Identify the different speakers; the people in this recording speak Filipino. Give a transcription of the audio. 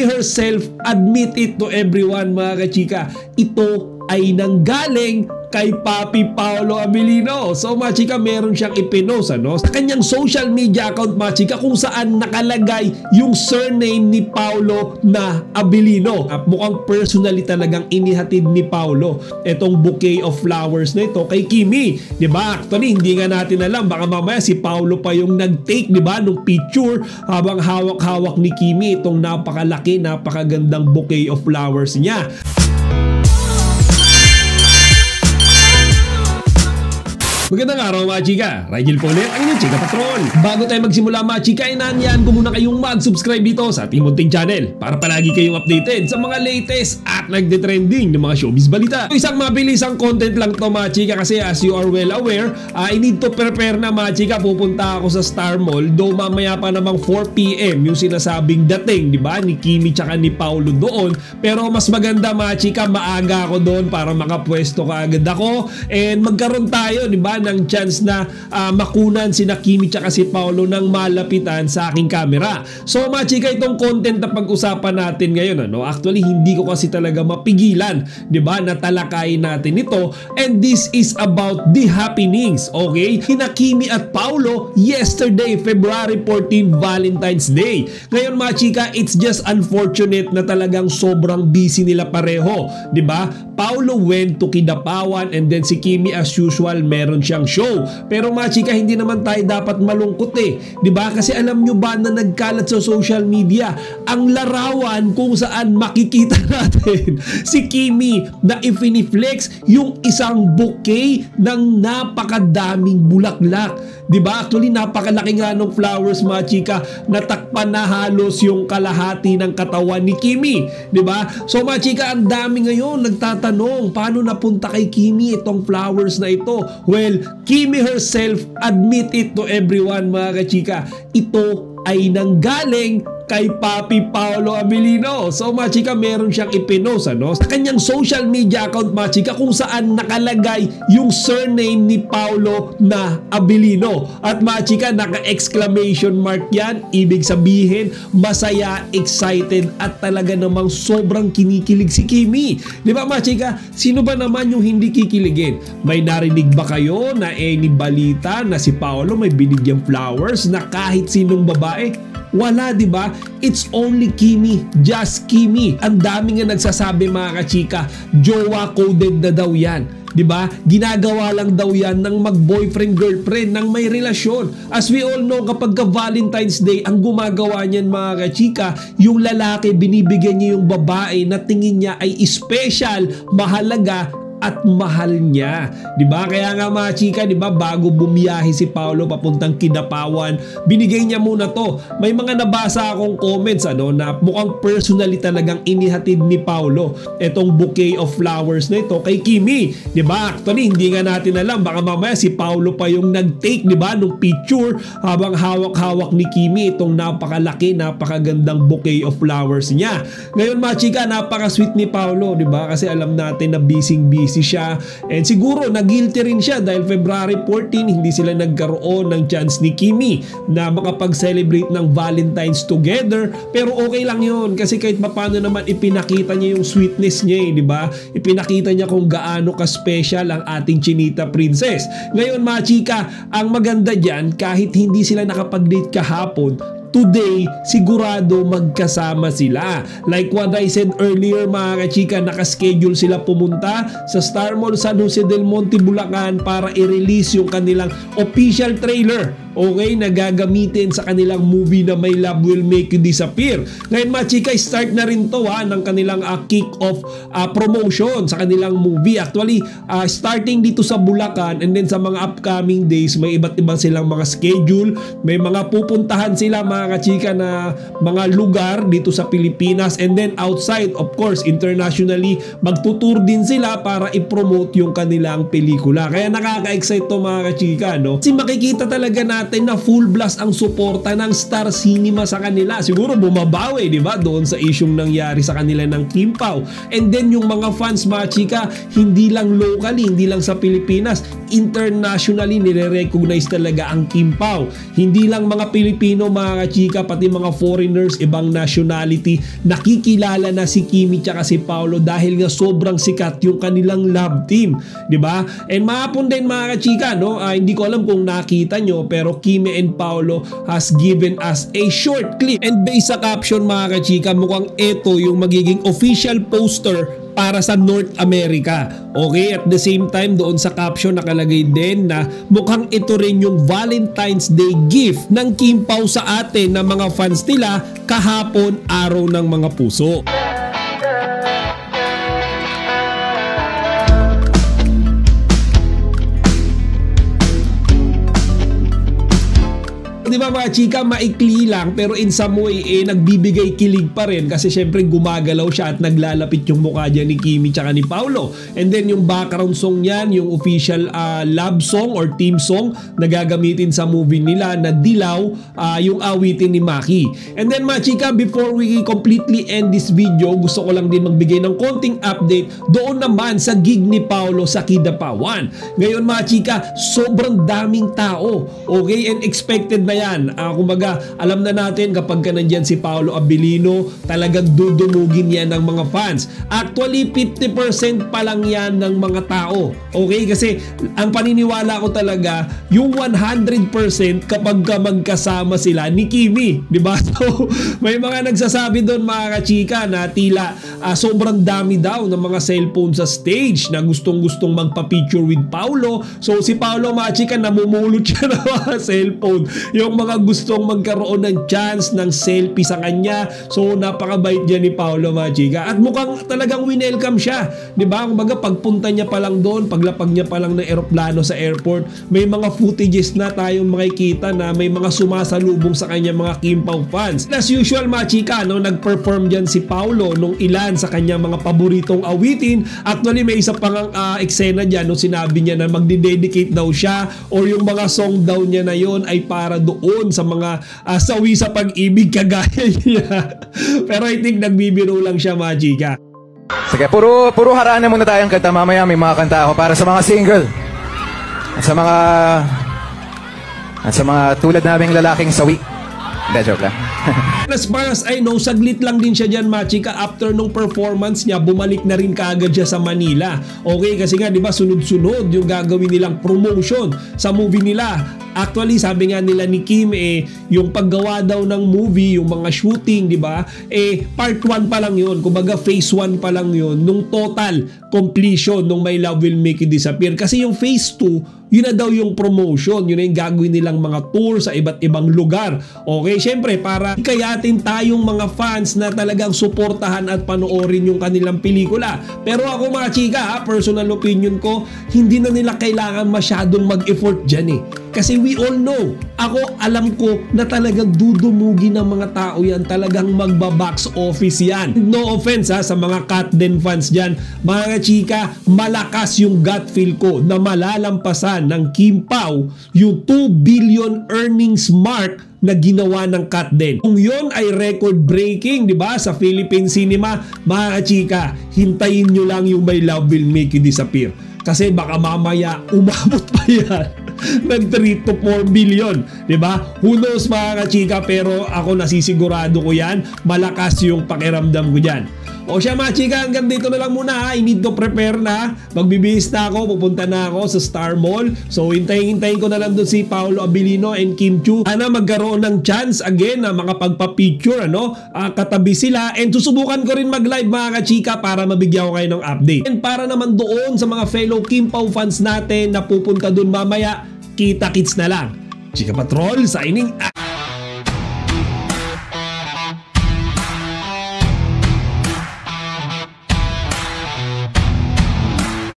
Speaker 1: herself admit it to everyone mga kachika. Ito ay nanggaling kay Papi Paolo Abilino. So mga chika, meron siyang ipinost sa kanyang social media account mga chika, kung saan nakalagay yung surname ni Paolo na Abilino. At mukhang personally talagang inihatid ni Paolo itong bouquet of flowers na ito kay Kimi, di ba? Actually hindi nga natin alam, baka mamaya si Paolo pa yung nag-take, di ba, nung picture habang hawak-hawak ni Kimi itong napakalaki, napakagandang bouquet of flowers niya. Magandang araw mga chika, Rigel po ulit ang inyong Chika Patrol. Bago tayo magsimula mga chika, inanyahan ko muna kayong mag-subscribe dito sa ating munting channel para palagi kayong updated sa mga latest at nagde-trending ng mga showbiz balita. Isang mabilisang content lang to mga chika, kasi as you are well aware, I need to prepare na mga chika. Pupunta ako sa Star Mall, though mamaya pa namang 4 PM yung sinasabing dating, di ba, ni Kimi tsaka ni Paolo doon. Pero mas maganda mga chika, maaga ako doon para makapwesto kaagad ako and magkaroon tayo, di ba, ng chance na makunan si Kimi tsaka si Paolo ng malapitan sa aking camera. So mga chika, itong content na pag-usapan natin ngayon, actually hindi ko kasi talaga mapigilan, di ba, na talakayin natin ito, and this is about the happenings, okay, kina Kimi at Paolo yesterday, February 14, Valentine's Day. Ngayon mga chika, it's just unfortunate na talagang sobrang busy nila pareho, di ba? Paolo went to Kidapawan and then si Kimi as usual meron siyang show. Pero mga chika, hindi naman tayo dapat malungkot di ba? Kasi alam nyo ba na nagkalat sa social media ang larawan kung saan makikita natin si Kimi na ifiniflex yung isang bouquet ng napakadaming bulaklak, di ba? Actually napakalaki nga ng flowers mga chika, natakpan na halos yung kalahati ng katawan ni Kimi, di ba? So mga chika, ang dami ngayon nagtatanong paano napunta kay Kimi itong flowers na ito. Well, Kimi herself admit it to everyone mga kachika. Ito ay nanggaling kay Papi Paolo Abilino. So mga chika, meron siyang ipinost sa kanyang social media account mga chika, kung saan nakalagay yung surname ni Paolo na Abilino. At mga chika, naka-exclamation mark yan. Ibig sabihin, masaya, excited, at talaga namang sobrang kinikilig si Kimi. Di ba mga chika? Sino ba naman yung hindi kikiligin? May narinig ba kayo na any balita na si Paolo may binigyang flowers na kahit sinong babae? Wala, di ba? It's only Kimi, just Kimi. Ang dami nga nagsasabi mga kachika, jowa coded na daw yan. Di ba? Ginagawa lang daw yan ng mag-boyfriend girlfriend ng may relasyon. As we all know, kapag ka Valentine's Day, ang gumagawa niyan mga kachika, yung lalaki binibigyan niya yung babae na tingin niya ay special, mahalaga, at mahal niya, di ba? Kaya nga mga chika, di ba, bago bumiyahe si Paolo papuntang Kidapawan, binigay niya muna to. May mga nabasa akong comments na mukhang personally talagang inihatid ni Paolo itong bouquet of flowers na ito kay Kimi, di ba? Actually hindi nga natin alam, baka mamaya si Paolo pa yung nag-take, di ba, nung picture habang hawak-hawak ni Kimi itong napakalaki, napakagandang bouquet of flowers niya. Ngayon mga chika, napaka-sweet ni Paolo, di ba? Kasi alam natin na busy siya, and siguro nag-guilty rin siya dahil February 14 hindi sila nagkaroon ng chance ni Kimi na makapag-celebrate ng Valentine's together. Pero okay lang yun, kasi kahit paano naman ipinakita niya yung sweetness niya, di ba? Ipinakita niya kung gaano ka-special ang ating Chinita Princess. Ngayon mga chika, ang maganda dyan, kahit hindi sila nakapag-date kahapon, today, sigurado magkasama sila. Like what I said earlier mga kachika, nakaschedule sila pumunta sa Star Mall San Jose del Monte, Bulacan para i-release yung kanilang official trailer, okay, na gagamitin sa kanilang movie na My Love Will Make You Disappear. Ngayon mga chika, start na rin to ng kanilang kick-off promotion sa kanilang movie. Actually, starting dito sa Bulacan and then sa mga upcoming days, may iba't ibang silang mga schedule. May mga pupuntahan sila mga kachika na mga lugar dito sa Pilipinas, and then outside, of course, internationally, magtutour din sila para i-promote yung kanilang pelikula. Kaya nakaka-excite to mga kachika, no? Kasi makikita talaga natin natin na full blast ang suporta ng Star Cinema sa kanila. Siguro bumabawi, di ba? Doon sa isyung nangyari sa kanila ng Kim Pao. And then yung mga fans, mga chika, hindi lang locally, hindi lang sa Pilipinas, internationally nire-recognize talaga ang Kim Pao. Hindi lang mga Pilipino, mga chika, pati mga foreigners, ibang nationality, nakikilala na si Kimi tsaka si Paolo dahil nga sobrang sikat yung kanilang love team, di ba? And mahapon din, mga chika, no? Hindi ko alam kung nakita nyo, pero Kimi and Paolo has given us a short clip. And based sa caption, mga kachika, mukhang ito yung magiging official poster para sa North America. Okay? At the same time, doon sa caption nakalagay din na mukhang ito rin yung Valentine's Day gift ng Kim Pao sa atin na mga fans nila kahapon, araw ng mga puso. Di ba mga chika, maikli lang pero in some way nagbibigay kilig pa rin kasi syempre gumagalaw siya at naglalapit yung mukha dyan ni Kimi tsaka ni Paolo. And then yung background song niyan, yung official love song or theme song na gagamitin sa movie nila na Dilaw, yung awitin ni Maki. And then mga chika, before we completely end this video, gusto ko lang din magbigay ng konting update doon naman sa gig ni Paolo sa Kidapawan. Ngayon mga chika, sobrang daming tao, okay, and expected na yan. Kumbaga, alam na natin kapag ka nandyan si Paolo Abilino, talagang dudumugin yan ng mga fans. Actually, 50% pa lang yan ng mga tao. Okay? Kasi ang paniniwala ko talaga, yung 100% kapag ka magkasama sila ni Kimi. Diba? So, may mga nagsasabi doon, mga kachika, na tila sobrang dami daw ng mga cellphone sa stage na gustong-gustong magpa-picture with Paolo. So, si Paolo, mga chika, namumulot siya ng mga cellphone. Yung mga gustong magkaroon ng chance ng selfie sa kanya. So napakabait dyan ni Paolo, mga chika. At mukhang talagang winelcome siya. Diba? Kumbaga pagpunta niya pa lang doon, paglapag niya pa lang ng eroplano sa airport, may mga footages na tayong makikita na may mga sumasalubong sa kanya mga Kim Pao fans. As usual, mga chika, no, nag-perform dyan si Paolo nung ilan sa kanyang mga paboritong awitin. Actually, may isa pang eksena dyan nung sinabi niya na magdededicate daw siya or yung mga song daw niya na yon ay para doon sa mga sawi sa pag-ibig kagaya niya. Pero I think nagbibiro lang siya, mga chika.
Speaker 2: Sige, puro harana muna tayong kanta. Mamaya may mga kanta ako para sa mga single. At sa mga tulad naming lalaking sawi. Hindi, joke lang.
Speaker 1: As far as I know, saglit lang din siya dyan, mga chika. After nung performance niya, bumalik na rin kaagad siya sa Manila. Okay, kasi nga, di ba, sunod-sunod yung gagawin nilang promotion sa movie nila. Actually, sabi nga nila ni Kim, yung paggawa daw ng movie, yung mga shooting, di ba, part 1 pa lang yun. Kumbaga, phase 1 pa lang yun nung total completion nung My Love Will Make You Disappear. Kasi yung phase 2, yun na daw yung promotion, yun na yung gagawin nilang mga tour sa iba't ibang lugar. Okay, syempre para ikayatin tayong mga fans na talagang suportahan at panoorin yung kanilang pelikula. Pero ako, mga chika, personal opinion ko, hindi na nila kailangan masyadong mag-effort dyan eh. Kasi we all know, ako alam ko na talagang dudumugi ng mga tao yan, talagang magba-box office yan. No offense sa mga Katden fans dyan, mga chika, malakas yung gut feel ko na malalampasan ng Kim Pao yung 2 billion earnings mark na ginawa ng Katden. Kung yon ay record breaking, di ba, sa Philippine cinema, mga chika, hintayin nyo lang yung My Love Will Make You Disappear. Kasi baka mamaya umabot pa yan ng 3 to 4 billion, di ba? Who knows, mga kachika, pero ako nasisigurado ko yan, malakas yung pakiramdam ko dyan. O siya, mga chika, hanggang dito na lang muna ha. I need to prepare na. Magbibihis na ako, pupunta na ako sa Star Mall. So hintayin ko na lang doon si Paolo Abilino and Kim Chu. Sana magkaroon ng chance again na makapagpa-picture, katabi sila. And susubukan ko rin mag-live, mga kachika, para mabigyan ko kayo ng update. And para naman doon sa mga fellow Kim Pao fans natin na pupunta doon mamaya, kita-kits na lang. Chika Patrol signing out.